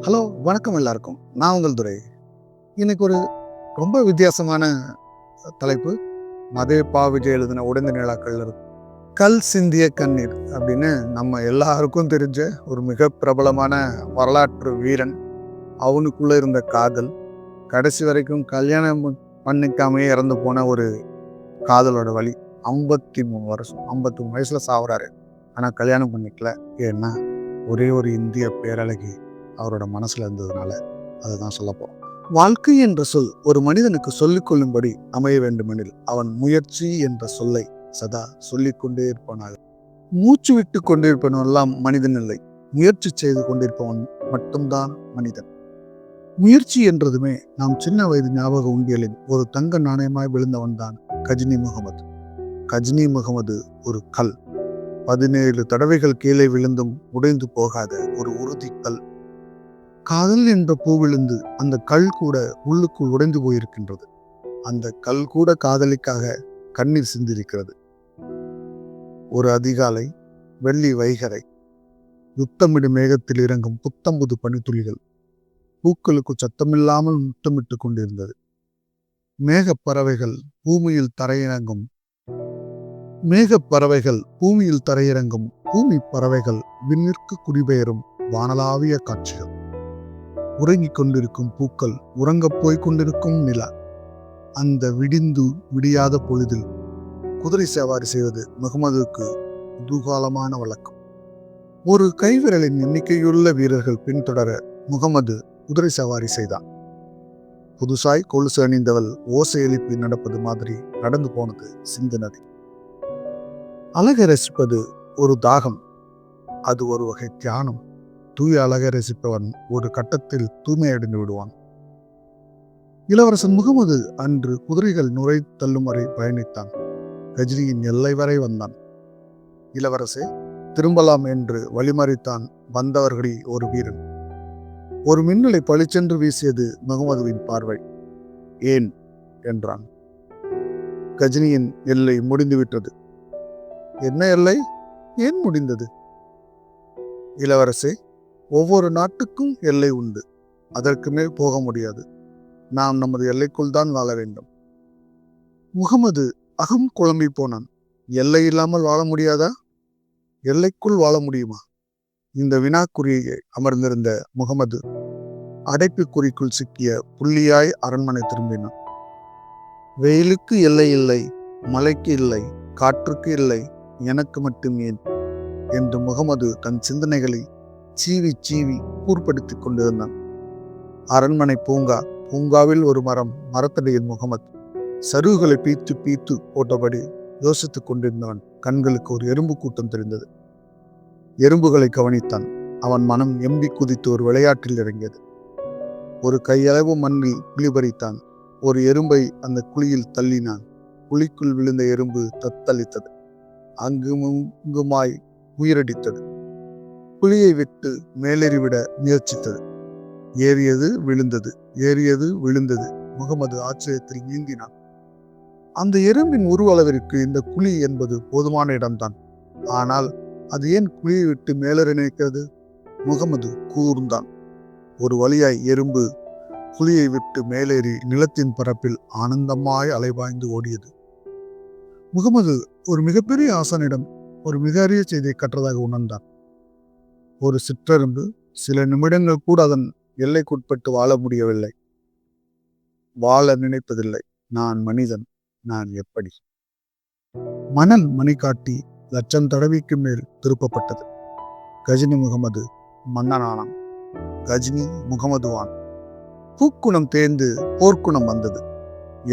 Hello, வணக்கம் எல்லாருக்கும். நான் உங்கள் துரை. இன்னைக்கு ஒரு ரொம்ப வித்தியாசமான தலைப்பு. மதே பா. விஜய் எழுதின உடைந்த நிலாக்கள்ல இருக்கு. கல் சிந்திய கண்ணீர் அப்படின்னு நம்ம எல்லாருக்கும் தெரிஞ்ச ஒரு மிக பிரபலமான வரலாற்று வீரன். அவனுக்குள்ள இருந்த காதல், கடைசி வரைக்கும் கல்யாணம் பண்ணிக்காமையே இறந்து போன ஒரு காதலோட வலி. 53 வருஷம், 53 வயசுல சாவுறாரு. ஆனா கல்யாணம் பண்ணிக்கல. ஏன்னா ஒரே ஒரு இந்திய பேரழகி அவரோட மனசுல இருந்ததுனால. அதை தான் சொல்ல போறோம். வாழ்க்கை என்ற சொல் ஒரு மனிதனுக்கு சொல்லிக் கொள்ளும்படி அமைய வேண்டுமெனில் அவன் முயற்சி என்ற சொல்லை சதா சொல்லிக்கொண்டே இருப்பானாக. மூச்சு விட்டு கொண்டிருப்பவன் எல்லாம் மனிதன் இல்லை, முயற்சி செய்து கொண்டிருப்பவன் மட்டும்தான் மனிதன். முயற்சி என்றதுமே நாம் சின்ன வயது ஞாபக உண்டியலில் ஒரு தங்க நாணயமாய் விழுந்தவன் தான் கஜினி முகமது. கஜினி முகமது ஒரு கல். 17 தடவைகள் கீழே விழுந்தும் உடைந்து போகாத ஒரு உறுதி கல். காதல் என்ற பூவிழுந்து அந்த கல் கூட உள்ளுக்குள் உடைந்து போயிருக்கின்றது. அந்த கல் கூட காதலிக்காக கண்ணீர் சிந்திருக்கிறது. ஒரு அதிகாலை, வெள்ளி வைகரை, யுத்தமிடு மேகத்தில் இறங்கும் புத்தம்புது பனித்துளிகள் பூக்களுக்கு சத்தமில்லாமல் முத்தமிட்டு கொண்டிருந்தது. மேகப்பறவைகள் பூமியில் தரையிறங்கும் பூமி பறவைகள் விண்ணிற்கு குடிபெயரும் வானளாவிய காட்சிகள். உறங்கிக் கொண்டிருக்கும் பூக்கள், உறங்கப் போய்க் கொண்டிருக்கும் நிலா. அந்த விடியாத பொழுதில் குதிரை சவாரி செய்வது முகமதுக்கு குதூகலமான வழக்கம். ஒரு கைவிரலின் எண்ணிக்கையுள்ள வீரர்கள் பின்தொடர முகமது குதிரை சவாரி செய்தான். புதுசாய் கொலுசு அணிந்தவள் ஓசை எழுப்பி நடப்பது மாதிரி நடந்து போனது சிந்து நதி. அழகை ரசிப்பது ஒரு தாகம், அது ஒரு வகை தியானம். தூய அழகை ரசிப்பவன் ஒரு கட்டத்தில் தூய்மையடைந்து விடுவான். இளவரசன் முகமது அன்று குதிரைகள் நுரை தள்ளும் வரை பயணித்தான். கஜினியின் எல்லை வரை வந்தான். இளவரசே, திரும்பலாம் என்று வழிமறித்தான் வந்தவர்களில் ஒரு வீரன். ஒரு மின்னலை பளிச்சென்று வீசியது முகமதுவின் பார்வை. ஏன் என்றான். கஜினியின் எல்லை முடிந்துவிட்டது. என்ன எல்லை? ஏன் முடிந்தது? இளவரசே, ஒவ்வொரு நாட்டுக்கும் எல்லை உண்டு. அதற்கு மேல் போக முடியாது. நாம் நமது எல்லைக்குள் தான் வாழ வேண்டும். முகமது அகம் குழம்பி போனான். எல்லை இல்லாமல் வாழ முடியாதா? எல்லைக்குள் வாழ முடியுமா? இந்த வினாக்குறியை அமர்ந்திருந்த முகமது அடைப்புக்குறிக்குள் சிக்கிய புள்ளியாய் அரண்மனை திரும்பினான். வெயிலுக்கு எல்லை இல்லை, மழைக்கு இல்லை, காற்றுக்கு இல்லை, எனக்கு மட்டும் ஏன் என்று முகமது தன் சிந்தனைகளை சீவி கூர்படுத்திக் கொண்டிருந்தான். அரண்மனை பூங்காவில் ஒரு மரம், மரத்தடியில் முகமது சருகுகளை பீத்து போட்டபடி யோசித்துக் கொண்டிருந்தவன் கண்களுக்கு ஒரு எறும்பு கூட்டம் தெரிந்தது. எறும்புகளை கவனித்தான். அவன் மனம் எம்பி குதித்து ஒரு விளையாட்டில் இறங்கியது. ஒரு கையளவு மண்ணில் குழி பறித்தான். ஒரு எறும்பை அந்த குழியில் தள்ளினான். குழிக்குள் விழுந்த எறும்பு தத்தளித்தது. அங்குமாய் உயிரடித்தது. குழியை விட்டு மேலேறிவிட முயற்சித்தது. ஏறியது விழுந்தது. முகமது ஆச்சரியத்தில் நீந்தினான். அந்த எறும்பின் உருவளவிற்கு இந்த குழி என்பது போதுமான இடம்தான். ஆனால் அது ஏன் குழியை விட்டு மேலேற நினைக்கிறது? முகமது கூர்ந்தான். ஒரு வழியாய் எறும்பு குழியை விட்டு மேலேறி நிலத்தின் பரப்பில் ஆனந்தமாய் அலைபாய்ந்து ஓடியது. முகமது ஒரு மிகப்பெரிய ஆசானிடம் ஒரு மிக அரிய செய்தியை கற்றதாக உணர்ந்தான். ஒரு சிற்றெறும்பு சில நிமிடங்கள் கூட அதன் எல்லைக்குட்பட்டு வாழ முடியவில்லை, வாழ நினைப்பதில்லை. நான் மனிதன், நான் எப்படி? மணல் மணிக்காட்டி லட்சம் தடவைக்கு மேல் திருப்பப்பட்டது. கஜினி முகமது மன்னனானான். கஜினி முகமதுவான். பூக்குணம் தேர்ந்து போர்க்குணம் வந்தது.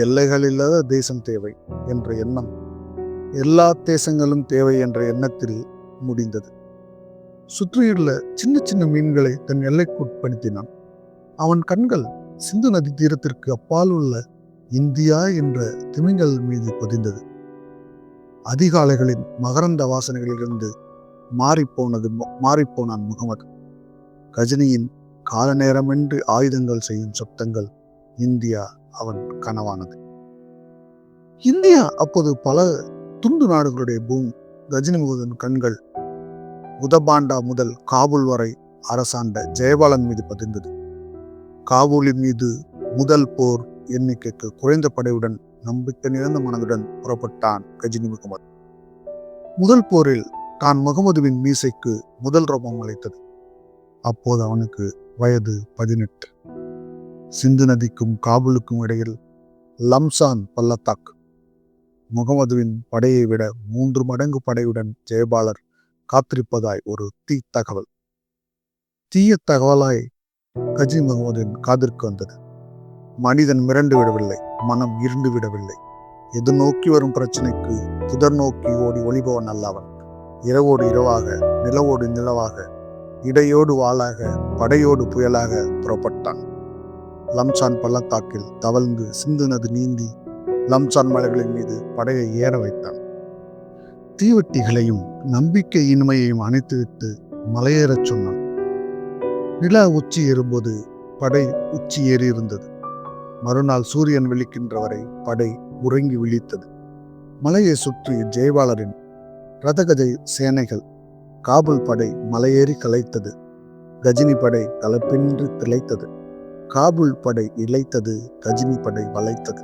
எல்லைகள் இல்லாத தேசம் தேவை என்ற எண்ணம் எல்லா தேசங்களும் தேவை என்ற எண்ணத்தில் முடிந்தது. சுற்றியுள்ள சின்ன சின்ன மீன்களை தன் எல்லைக்குட்படுத்தினான். அவன் கண்கள் சிந்து நதி தீரத்திற்கு அப்பால் உள்ள இந்தியா என்ற திமிங்கல் மீது பதிந்தது. அதிகாலைகளின் மகரந்த வாசனைகளிலிருந்து மாறிப்போனான் முகமது. கஜினியின் கால நேரமின்றி ஆயுதங்கள் செய்யும் சப்தங்கள் இந்தியா அவன் கனவானது. இந்தியா அப்போது பல துண்டு நாடுகளுடைய பூமி. கஜினி முகமதின் கண்கள் உதபாண்டா முதல் காபூல் வரை அரசாண்ட ஜெயபாலன் மீது பதிந்தது. காபூலின் மீது முதல் போர் எண்ணிக்கைக்கு குறைந்த படையுடன் நம்பிக்கை நிறைந்த மனதுடன் புறப்பட்டான் கஜினி முகமது. முதல் போரில் தான் முகமதுவின் மீசைக்கு முதல் ரோமம் அழைத்தது. அப்போது அவனுக்கு வயது 18. சிந்து நதிக்கும் காபூலுக்கும் இடையில் லம்சான் பள்ளத்தாக்கு. முகமதுவின் படையை விட 3 மடங்கு படையுடன் ஜெயபாலர் காத்திருப்பதாய் ஒரு தகவல். தீய தகவலாய் கஜினி முகமதின் காதிற்கு வந்தது. மனிதன் மிரண்டு விடவில்லை, மனம் இருண்டு விடவில்லை. எது நோக்கி வரும் பிரச்சனைக்கு புதர் நோக்கி ஓடி ஒளிபவன் அல்லவன். இரவோடு இரவாக, நிலவோடு நிலவாக, இடையோடு வாளாக, படையோடு புயலாக புறப்பட்டான். லம்சான் பள்ளத்தாக்கில் தவழ்ந்து சிந்து நதி நீந்தி லம்சான் மலைகளின் மீது படையை ஏற வைத்தான். தீவெட்டிகளையும் நம்பிக்கை இன்மையையும் அணைத்துவிட்டு மலையேறச் சொன்னான். நிலா உச்சி ஏறும்போது படை உச்சி ஏறி இருந்தது. மறுநாள் சூரியன் விழிக்கின்ற வரை படை உறங்கி விழித்தது. மலையை சுற்றி ஜெயபாலரின் ரதகஜை சேனைகள். காபூல் படை மலையேறி கலைத்தது. கஜினி படை கலப்பின்றி திளைத்தது. காபூல் படை இழைத்தது, கஜினி படை வளைத்தது.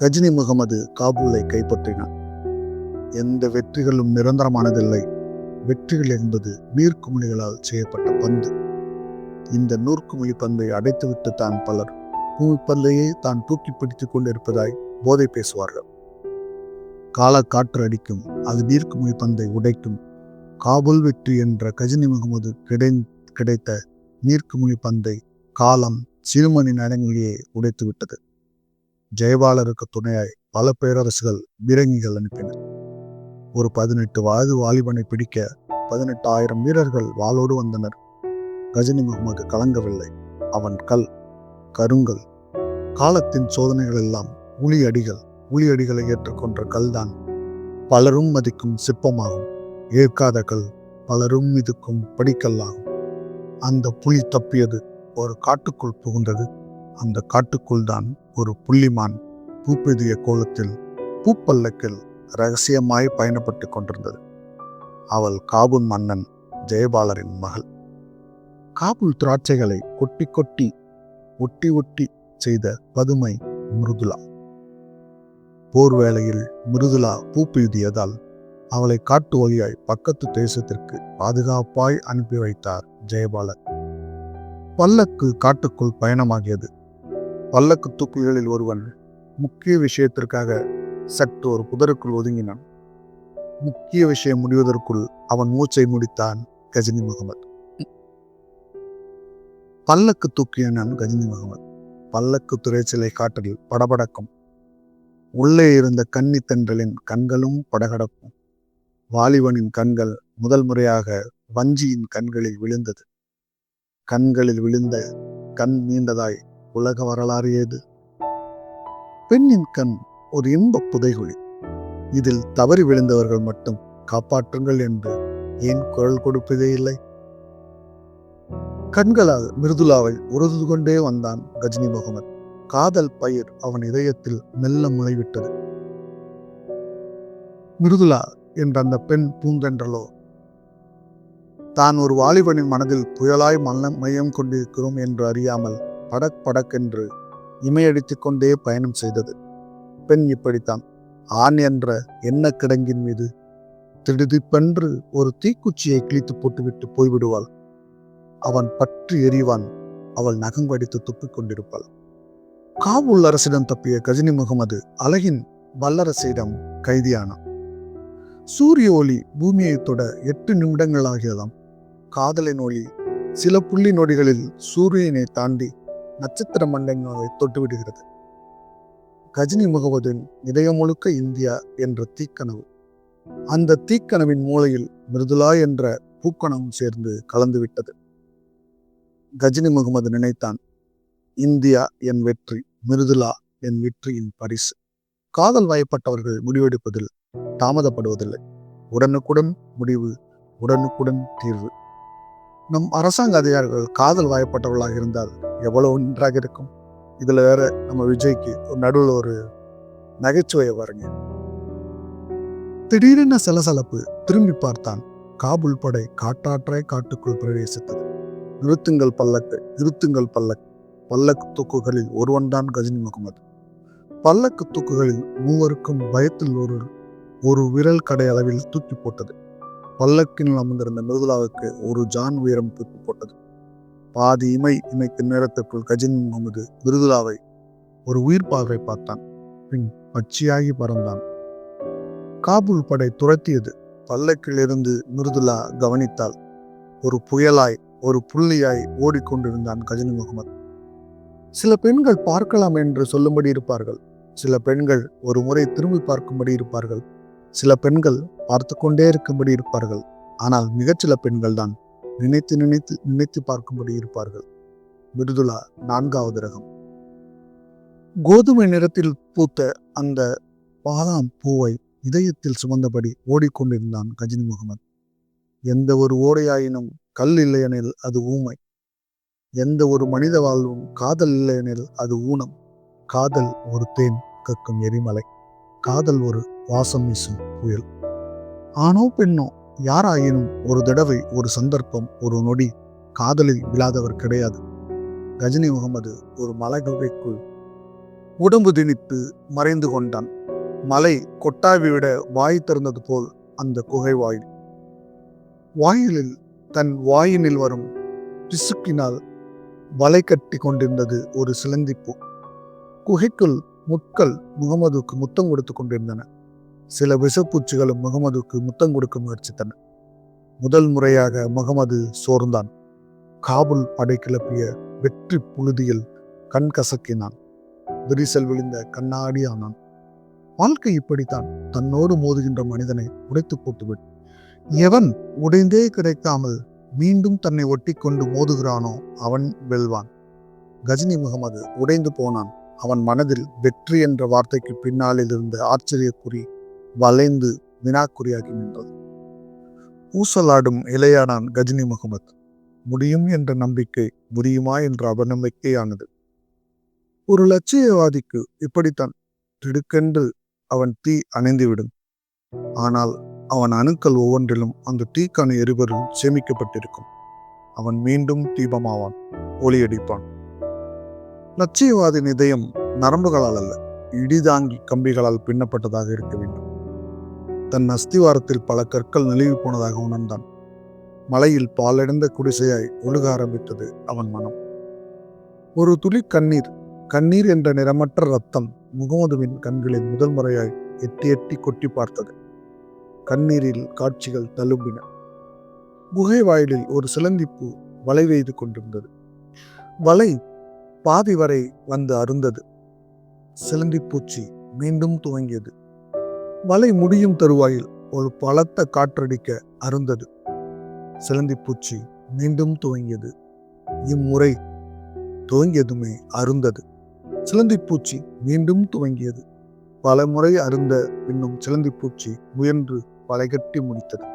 கஜினி முகமது காபூலை கைப்பற்றினான். எந்த வெற்றிகளும் நிரந்தரமானதில்லை. வெற்றிகள் என்பது நீர்க்குமிழிகளால் செய்யப்பட்ட பந்து. இந்த நூற்குமிழி பந்தை அடைத்துவிட்டு தான் பலர் பூமிப்பந்தையே தான் தூக்கி பிடித்துக் கொண்டிருப்பதாய் போதை பேசுவார்கள். காற்று அடிக்கும், அது நீர்க்குமிழி பந்தை உடைக்கும். காபூல் வெற்றி என்ற கஜினி முகமது கிடைத்த நீர்க்குமிழி பந்தை காலம் சிறுமணி நேரங்களிலேயே உடைத்து விட்டது. ஜெயபாலருக்கு துணையாய் பல பேரரசுகள் பீரங்கிகள் அனுப்பினர். ஒரு 18 வயது வாலிபனை பிடிக்க 18,000 வீரர்கள் வாளோடு வந்தனர். கஜினி முகமது கலங்கவில்லை. அவன் கருங்கல். காலத்தின் சோதனைகள் எல்லாம் உளியடிகளை ஏற்றுக்கொண்ட கல்தான் பலரும் மதிக்கும் சிற்பமாகும். ஏற்காத கல் பலரும் மிதிக்கும் படிக்கல்லாகும். அந்த புலி தப்பியது, ஒரு காட்டுக்குள் புகுந்தது. அந்த காட்டுக்குள் தான் ஒரு புள்ளிமான் பூப்பெதிய கோலத்தில் பூப்பல்லக்கில் ரகசியமாய் பயணப்பட்டு கொண்டிருந்தது. அவள் காபூல் மன்னன் ஜெயபாலரின் மகள். காபூல் திராட்சைகளை கொட்டி ஒட்டி செய்த பதுமை மிருதுலா. போர் வேளையில் மிருதுலா பூப்பெய்தியதால் அவளை காட்டு வழியாய் பக்கத்து தேசத்திற்கு பாதுகாப்பாய் அனுப்பி வைத்தார் ஜெயபாலர். பல்லக்கு காட்டுக்குள் பயணமாகியது. பல்லக்கு தூக்குகளில் ஒருவன் முக்கிய விஷயத்திற்காக சற்று ஒரு புதருக்குள் ஒதுங்கினான். முக்கிய விஷயம் முடிவதற்குள் அவன் மூச்சை முடித்தான் கஜினி முகமது. பல்லக்கு தூக்கியனான் கஜினி முகமது. பல்லக்கு துறைச்சிலை காற்றில் படபடக்கும். உள்ளே இருந்த கன்னி தென்றலின் கண்களும் படகடக்கும். வாலிபனின் கண்கள் முதல் முறையாக வஞ்சியின் கண்களில் விழுந்தது. கண்களில் விழுந்த கண் நீண்டதாய் உலக வரலாறு ஏது? பெண்ணின் கண் ஒரு இன்ப புதைகுழி. இதில் தவறி விழுந்தவர்கள் மட்டும் காப்பாற்றுங்கள் என்று ஏன் குரல் கொடுப்பதே இல்லை? கண்களால் மிருதுலாவை உறுது கொண்டே வந்தான் கஜினி முகமது. காதல் பயிர் அவன் இதயத்தில் மெல்ல முளைவிட்டது. மிருதுலா என்ற அந்த பெண் பூந்தென்றலோ தான் ஒரு வாலிபனின் மனதில் புயலாய் மையம் கொண்டிருக்கிறோம் என்று அறியாமல் படக்கென்று இமையடித்துக் கொண்டே பயணம் செய்தது. பெண் இப்படித்தான். ஆண் என்ற எண்ண கிடங்கின் மீது திடுதிப்பென்று ஒரு தீக்குச்சியை கிழித்து போட்டுவிட்டு போய்விடுவாள். அவன் பற்றி எறிவான். அவள் நகங்கடித்து துப்பிக் கொண்டிருப்பாள். காபூல் அரசிடம் தப்பிய கஜினி முகமது அழகின் வல்லரசிடம் கைதியானான். சூரிய ஒளி பூமியை தொட 8 நிமிடங்கள் ஆகியதாம். காதலின் ஒளி சில புள்ளி நொடிகளில் சூரியனை தாண்டி நட்சத்திர மண்டலங்களை தொட்டுவிடுகிறது. கஜினி முகமதின் இதயம் முழுக்க இந்தியா என்ற தீக்கனவு. அந்த தீக்கனவின் மூலையில் மிருதுலா என்ற பூக்கணமும் சேர்ந்து கலந்துவிட்டது. கஜினி முகமது நினைத்தான், இந்தியா என் வெற்றி, மிருதுலா என் வெற்றியின் பரிசு. காதல் வயப்பட்டவர்கள் முடிவெடுப்பதில் தாமதப்படுவதில்லை. உடனுக்குடன் முடிவு, உடனுக்குடன் தீர்வு. நம் அரசாங்க அதிகாரிகள் காதல் வயப்பட்டவர்களாக இருந்தால் எவ்வளவு நன்றாக இருக்கும். இதுல வேற நம்ம விஜய்க்கு ஒரு நடுவில் ஒரு நகைச்சுவையை பாருங்க. திடீரென சலசலப்பு. திரும்பி பார்த்தான். காபுல் படை காட்டாற்றாய் காட்டுக்குள் பிரவேசித்தது. நிறுத்துங்கள் பல்லக்கு, நிறுத்துங்கள் பல்லக்கு. பல்லக்கு தூக்குகளில் ஒருவன்தான் கஜினி முகமது. பல்லக்கு தூக்குகளில் மூவருக்கும் பயத்தில் ஒரு விரல் கடை அளவில் தூக்கி போட்டது. பல்லக்கில் அமர்ந்திருந்த மிருதுலாவுக்கு ஒரு ஜான் உயரம் தூக்கி போட்டது. பாதி இமைக்கு நேரத்திற்குள் கஜினி முகமது மிருதுலாவை ஒரு உயிர் பார்வை பார்த்தான். பின் பச்சையாகி பறந்தான். காபூல் படை துரத்தியது. பல்லக்கில் இருந்து மிருதுலா கவனித்தாள். ஒரு புயலாய், ஒரு புள்ளியாய் ஓடிக்கொண்டிருந்தான் கஜினி முகமது. சில பெண்கள் பார்க்கலாம் என்று சொல்லும்படி இருப்பார்கள். சில பெண்கள் ஒரு முறை திரும்பி பார்க்கும்படி இருப்பார்கள். சில பெண்கள் பார்த்து கொண்டே இருக்கும்படி இருப்பார்கள். ஆனால் மிகச்சில பெண்கள் தான் நினைத்து நினைத்து நினைத்து பார்க்கும்படி இருப்பார்கள். மிருதுலா 4வது ரகம். கோதுமை நிறத்தில் பூத்த அந்த பாதாம் பூவை இதயத்தில் சுமந்தபடி ஓடிக்கொண்டிருந்தான் கஜினி முகமது. எந்த ஒரு ஓடையாயினும் கல் இல்லையெனில் அது ஊமை. எந்த ஒரு மனித வாழ்வும் காதல் இல்லையெனில் அது ஊனம். காதல் ஒரு தேன் கக்கும் எரிமலை. காதல் ஒரு வாசம் வீசும் புயல். ஆணோ பெண்ணோ யாராயினும் ஒரு தடவை, ஒரு சந்தர்ப்பம், ஒரு நொடி காதலில் விழாதவர் கிடையாது. கஜினி முகமது ஒரு மலை குகைக்குள் உடம்பு திணித்து மறைந்து கொண்டான். மலை கொட்டாவி விட வாய் திறந்தது போல் அந்த குகை வாயிலில் தன் வாயினில் வரும் பிசுக்கினால் வலை கட்டி கொண்டிருந்தது ஒரு சிலந்திப்பூ. குகைக்குள் முட்கள் முகமதுக்கு முத்தம் கொடுத்து கொண்டிருந்தன. சில விஷப்பூச்சிகளும் முகமதுக்கு முத்தம் கொடுக்க முயற்சித்தன. முதல் முறையாக முகமது சோர்ந்தான். காபுல் படை கிளப்பிய வெற்றி புழுதியில் கண் கசக்கினான். விரிசல் விழுந்த கண்ணாடி ஆனான். வாழ்க்கை இப்படித்தான். தன்னோடு மோதுகின்ற மனிதனை உடைத்து போட்டுவிட்டு எவன் உடைந்தே கிடைக்காமல் மீண்டும் தன்னை ஒட்டி கொண்டு மோதுகிறானோ அவன் வெல்வான். கஜினி முகமது உடைந்து போனான். அவன் மனதில் வெற்றி என்ற வார்த்தைக்கு பின்னாளில் இருந்த ஆச்சரியக்குறி வளைந்து வினாக்குறியாகி நின்றது. ஊசலாடும் இளையானான் கஜினி முகமது. முடியும் என்ற நம்பிக்கை முடியுமா என்ற அவநம்பிக்கையானது. ஒரு லட்சியவாதிக்கு இப்படித்தான். திடுக்கென்று அவன் தீ அணைந்துவிடும். ஆனால் அவன் அணுக்கள் ஒவ்வொன்றிலும் அந்த தீக்கான எரிபொருள் சேமிக்கப்பட்டிருக்கும். அவன் மீண்டும் தீபமாவான், ஒளியடிப்பான். லட்சியவாதின் இதயம் நரம்புகளால் அல்ல, இடிதாங்கி கம்பிகளால் பின்னப்பட்டதாக இருக்க வேண்டும். தன் அஸ்திவாரத்தில் பல கற்கள் நழுவி போனதாக உணர்ந்தான். மலையில் பாலடைந்த குடிசையாய் ஒழுக ஆரம்பித்தது அவன் மனம். ஒரு துளி கண்ணீர், கண்ணீர் என்ற நிறமற்ற ரத்தம் முகமதுவின் கண்களில் முதல் முறையாய் எட்டி எட்டி கொட்டி பார்த்தது. கண்ணீரில் காட்சிகள் தழும்பின. குகை வாயிலில் ஒரு சிலந்திப்பூ வலை வெய்து கொண்டிருந்தது. வலை பாதி வரை வந்து அருந்தது. சிலந்திப்பூச்சி மீண்டும் துவங்கியது. வலை முடியும் தருவாயில் ஒரு பலத்த காற்றடிக்க அருந்தது. சிலந்திப்பூச்சி மீண்டும் துவங்கியது. இம்முறை துவங்கியதுமே அருந்தது. சிலந்திப்பூச்சி மீண்டும் துவங்கியது. பல முறை அருந்த பின்னும் சிலந்திப்பூச்சி முயன்று வளைகட்டி முடித்தது.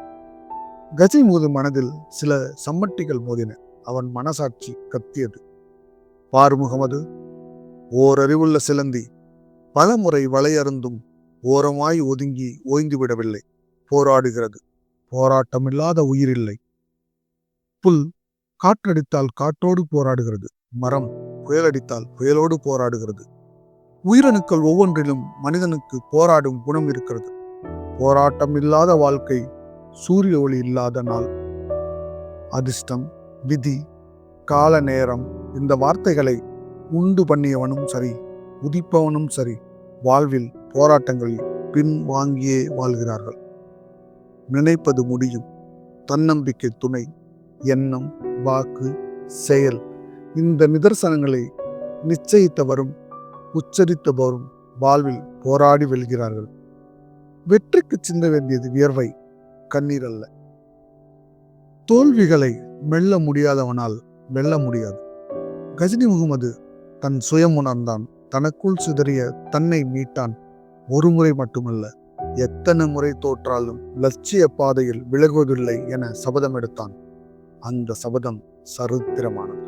கஜிமுது மனதில் சில சம்மட்டிகள் மோதின. அவன் மனசாட்சி கத்தியது. பார் முகமது, ஓரறிவுள்ள சிலந்தி பல முறை வளையருந்தும் ஓரமாய் ஒதுங்கி ஓய்ந்து விடவில்லை. போராடுகிறது. போராட்டமில்லாத உயிரில்லை. புல் காற்றடித்தால் காற்றோடு போராடுகிறது. மரம் புயலடித்தால் புயலோடு போராடுகிறது. உயிரணுக்கள் ஒவ்வொன்றிலும் மனிதனுக்கு போராடும் குணம் இருக்கிறது. போராட்டம் இல்லாத வாழ்க்கை சூரிய ஒளி இல்லாத நாள். அதிர்ஷ்டம், விதி, கால நேரம் இந்த வார்த்தைகளை உண்டு பண்ணியவனும் சரி, உதிப்பவனும் சரி, வாழ்வில் போராட்டங்களில் பின் வாங்கியே வாழ்கிறார்கள். நினைப்பது முடியும். தன்னம்பிக்கை துணை. எண்ணம், வாக்கு, செயல் இந்த நிதர்சனங்களை நிச்சயித்தவரும் உச்சரித்தவரும் வாழ்வில் போராடி வெல்கிறார்கள். வெற்றிக்கு சிந்த வேண்டியது வியர்வை, கண்ணீர் அல்ல. தோல்விகளை மெல்ல முடியாதவனால் வெல்ல முடியாது. கஜினி முகமது தன் சுயம் உணர்ந்தான். தனக்குள் சிதறிய தன்னை மீட்டான். ஒரு முறை மட்டுமல்ல, எத்தனை முறை தோற்றாலும் லட்சிய பாதையில் விலகுவதில்லை என சபதம் எடுத்தான். அந்த சபதம் சரித்திரமானது.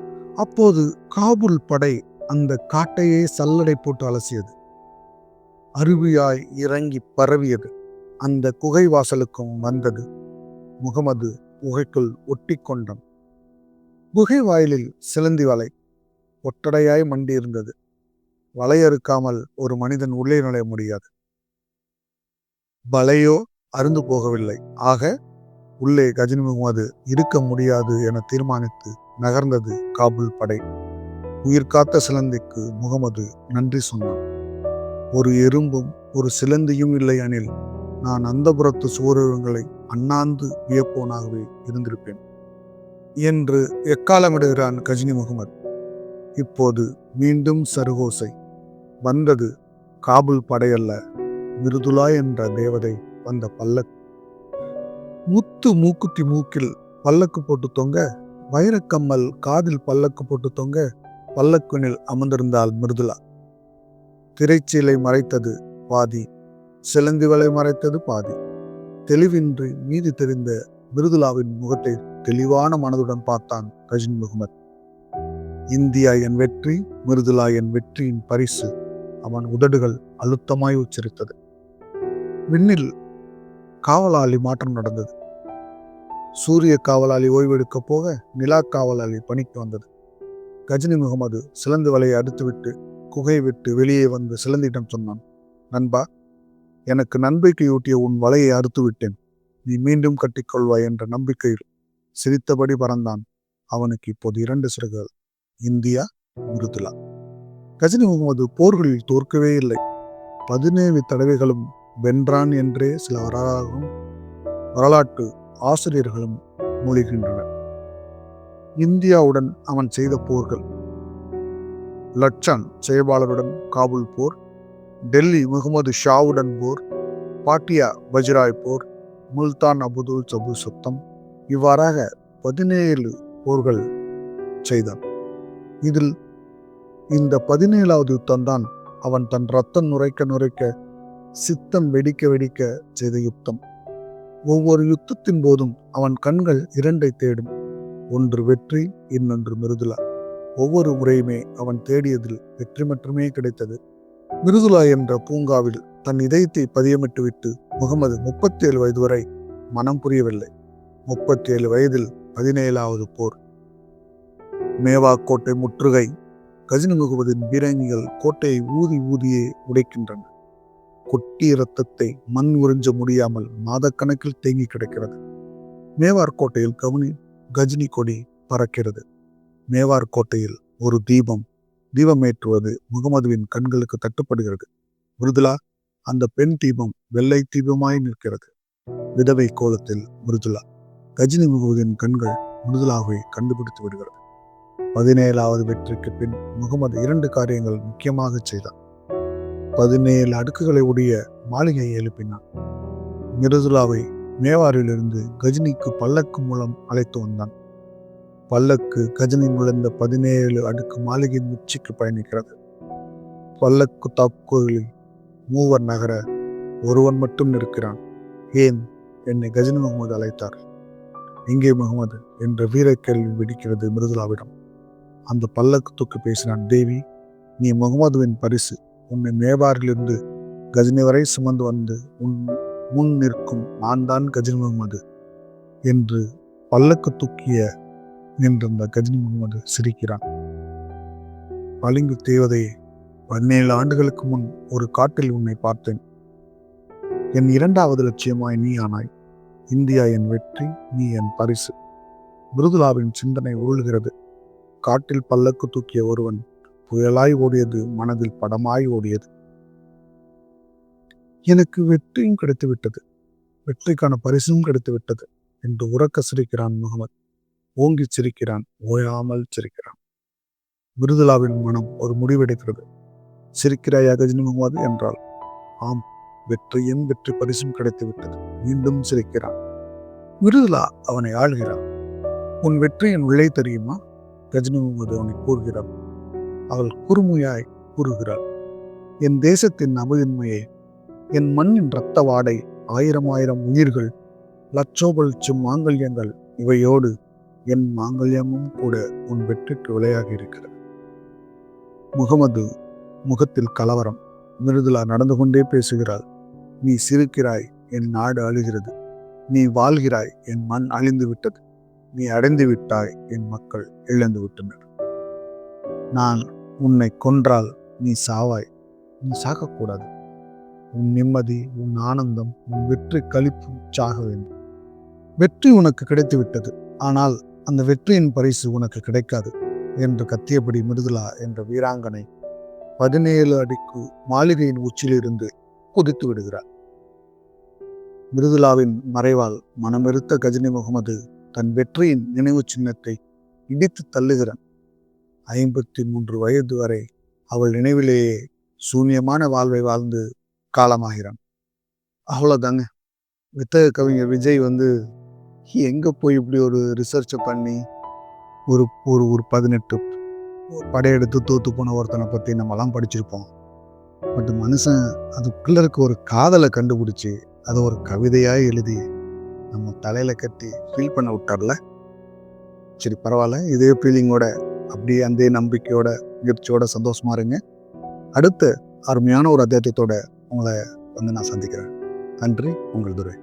அப்போது காபூல் படை அந்த காட்டையே சல்லடை போட்டு அலசியது. அருவியாய் இறங்கி பரவியது. அந்த குகை வாசலுக்கும் வந்தது. முகமது குகைக்குள் ஒட்டி கொண்டான். குகை வாயிலில் சிலந்தி வலை ஒட்டடையாய் மண்டியிருந்தது. வலையறுக்காமல் ஒரு மனிதன் உள்ளே நுழைய முடியாது. வலையோ அருந்து போகவில்லை. ஆக உள்ளே கஜினி முகமது இருக்க முடியாது என தீர்மானித்து நகர்ந்தது காபூல் படை. உயிர் காத்த சிலந்திக்கு முகமது நன்றி சொன்னான். ஒரு எறும்பும் ஒரு சிலந்தியும் இல்லை எனில் நான் அந்தப்புறத்து சுவரங்களை அண்ணாந்து வியப்போனாகவே இருந்திருப்பேன் என்று எக்காலமிடுகிறான் கஜினி முகமது. இப்போது மீண்டும் சருகோசை வந்தது. காபூல் படையல்ல, மிருதுலா என்ற தேவதை வந்த பல்லக்கு. முத்து மூக்குத்தி மூக்கில் பல்லக்கு போட்டு தொங்க, வைரக்கம்மல் காதில் பல்லக்கு போட்டு தொங்க, பல்லக்குனில் அமர்ந்திருந்தாள் மிருதுலா. திரைச்சீலை மறைத்தது பாதி, சிலந்தி வலை மறைத்தது பாதி. தெளிவின்றி மீதி தெரிந்த மிருதுலாவின் முகத்தை தெளிவான மனதுடன் பார்த்தான் கஜினி முகமது. இந்தியா என் வெற்றி, மிருதுலா என் வெற்றியின் பரிசு. அவன் உதடுகள் அழுத்தமாய் உச்சரித்தது. விண்ணில் காவலாளி மாற்றம் நடந்தது. சூரிய காவலாளி ஓய்வெடுக்க போக நிலா காவலாளி பணிக்கு வந்தது. கஜினி முகமது சிலந்தி வலையை அறுத்துவிட்டு குகையை விட்டு வெளியே வந்து சிலந்தியிடம் சொன்னான். நண்பா, எனக்கு நம்பிக்கையூட்டிய உன் வலையை அறுத்து விட்டேன். நீ மீண்டும் கட்டிக்கொள்வாய் என்ற நம்பிக்கையில் சிரித்தபடி பறந்தான். அவனுக்கு இப்போது 2 சிறகுகள், இந்தியா, மிருதுலா. கஜினி முகமது போர்களில் தோற்கவே இல்லை. 17 தடவைகளும் வென்றான் என்றே சில வரலாற்று ஆசிரியர்களும் மொழிகின்றனர். இந்தியாவுடன் அவன் செய்த போர்கள்: லட்சன் ஜெயபாலருடன் காபூல் போர், டெல்லி முகமது ஷாவுடன் போர், பாட்டியா வஜ்ராய் போர், முல்தான் அபுதுல் சபு சுத்தம், இவ்வாறாக 17 போர்கள் செய்தான். இதில் இந்த 17வது யுத்தம்தான் அவன் தன் ரத்தம் நுரைக்க சித்தம் வெடிக்க செய்த யுத்தம். ஒவ்வொரு யுத்தத்தின் போதும் அவன் கண்கள் 2ஐ தேடும். ஒன்று வெற்றி, இன்னொன்று மிருதுலா. ஒவ்வொரு முறையுமே அவன் தேடியதில் வெற்றி மட்டுமே கிடைத்தது. மிருதுலா என்ற பூங்காவில் தன் இதயத்தை பதியமிட்டுவிட்டு முகமது 37 வயது வரை மனம் புரியவில்லை. 37 வயதில் 17வது போர். மேவா கோட்டை முற்றுகை. கஜினி முகமதின் பீரங்கிகள் கோட்டையை ஊதியே உடைக்கின்றன. கொட்டிய இரத்தத்தை மண் உறிஞ்ச முடியாமல் மாதக்கணக்கில் தேங்கி கிடக்கிறது. மேவார் கோட்டையில் கஜினி கொடி பறக்கிறது. மேவார் கோட்டையில் ஒரு தீபமேற்றுவது முகமதுவின் கண்களுக்கு தட்டுப்படுகிறது. மிருதுலா, அந்த பெண் தீபம் வெள்ளை தீபமாய் நிற்கிறது. விதவை கோலத்தில் மிருதுலா. கஜினி முகமதின் கண்கள் மிருதுலாவை கண்டுபிடித்து விடுகிறது. 17வது வெற்றிக்கு பின் முகமது 2 காரியங்கள் முக்கியமாக செய்தார். 17 அடுக்குகளை உடைய மாளிகையை எழுப்பினான். மிருதுலாவை மேவாரிலிருந்து கஜினிக்கு பல்லக்கு மூலம் அழைத்து வந்தான். பல்லக்கு கஜினி நுழைந்த 17 அடுக்கு மாளிகையின் உச்சிக்கு பயணிக்கிறது. பல்லக்கு தாக்குதலில் 3 நகர ஒருவன் மட்டும் நிற்கிறான். ஏன் என்னை கஜினி முகமது அழைத்தார்? எங்கே முகமது என்ற வீர கேள்வி வெடிக்கிறது மிருதுலாவிடம். அந்த பல்லக்கு தூக்கி பேசினான். தேவி, நீ முகமதுவின் பரிசு. உன்னை மேவாரிலிருந்து கஜினி வரை சுமந்து வந்து உன் முன் நிற்கும் நான் தான் கஜினி முகமது என்று பல்லக்கு தூக்கிய நின்றிருந்த கஜினி முகமது சிரிக்கிறான். பளிங்கு தேவதையே, 17 ஆண்டுகளுக்கு முன் ஒரு காட்டில் உன்னை பார்த்தேன். என் 2வது லட்சியமாய் நீ ஆனாய். இந்தியா என் வெற்றி, நீ என் பரிசு. மிருதுலாவின் சிந்தனை உருள்கிறது. காட்டில் பல்லக்கு தூக்கிய ஒருவன் புயலாய் ஓடியது மனதில் படமாய் ஓடியது. எனக்கு வெற்றியும் கிடைத்துவிட்டது, வெற்றிக்கான பரிசும் கிடைத்துவிட்டது என்று உறக்க சிரிக்கிறான் முகமது. ஓங்கி சிரிக்கிறான், ஓயாமல் சிரிக்கிறான். மிருதுலாவின் மனம் ஒரு முடிவெடுக்கிறது. சிரிக்கிறாயா கஜினி முகமது என்றால், ஆம், வெற்றியும் வெற்றி பரிசும் கிடைத்துவிட்டது. மீண்டும் சிரிக்கிறான். மிருதுலா அவனை ஆள்கிறான். உன் வெற்றியின் உள்ளே தெரியுமா? கஜினி முகமது அவனை கூறுகிறார். அவள் குறுமுயாய் கூறுகிறாள். என் தேசத்தின் அமைதின்மையே, என் மண்ணின் இரத்த வாடை, 1000 உயிர்கள், லட்சோபலட்சம் மாங்கல்யங்கள், இவையோடு என் மாங்கல்யமும் கூட உன் வெற்றிக்கு விலையாகி இருக்கிறது. முகமது முகத்தில் கலவரம். மிருதுலா நடந்து கொண்டே பேசுகிறாள். நீ சிரிக்கிறாய், என் நாடு அழுகிறது. நீ வாழ்கிறாய், என் மண் அழிந்து விட்டது. நீ அடைந்து விட்டாய், என் மக்கள் இழந்து விட்டனர். நான் உன்னை கொன்றால் நீ சாவாய். நீ சாகக்கூடாது. உன் நிம்மதி, உன் ஆனந்தம், உன் வெற்றி களிப்பு சாக வேண்டும். வெற்றி உனக்கு கிடைத்து விட்டது, ஆனால் அந்த வெற்றியின் பரிசு உனக்கு கிடைக்காது என்று கத்தியபடி மிருதுளா என்ற வீராங்கனை 17 அடிக்கு மாளிகையின் உச்சியிலிருந்து குதித்து விடுகிறார். மிருதுளாவின் மறைவால் மனமெருத்த கஜினி முகமது தன் வெற்றியின் நினைவு சின்னத்தை இடித்து தள்ளுகிறான். 53 வயது வரை அவள் நினைவிலேயே சூன்யமான வாழ்வை வாழ்ந்து காலமாகிறான். அவ்வளோதாங்க. வித்தக கவிஞர் விஜய் எங்கே போய் இப்படி ஒரு ரிசர்ச்சை பண்ணி ஒரு ஒரு ஒரு 18 படையெடுத்து தோத்து போன ஒருத்தனை பற்றி நம்மலாம் படிச்சிருப்போம். பட் மனுஷன் அதுக்குள்ள இருக்க ஒரு காதலை கண்டுபிடிச்சி அதை ஒரு கவிதையாக எழுதி நம்ம தலையில் கட்டி ஃபீல் பண்ண விட்டார்ல. சரி, பரவாயில்ல. இதே ஃபீலிங்கோட, அப்படியே அந்த நம்பிக்கையோட, முயற்சியோட சந்தோஷமா இருங்க. அடுத்த அருமையான ஒரு அத்தியாயத்தோட உங்களை நான் சந்திக்கிறேன். நன்றி. உங்கள் துரை.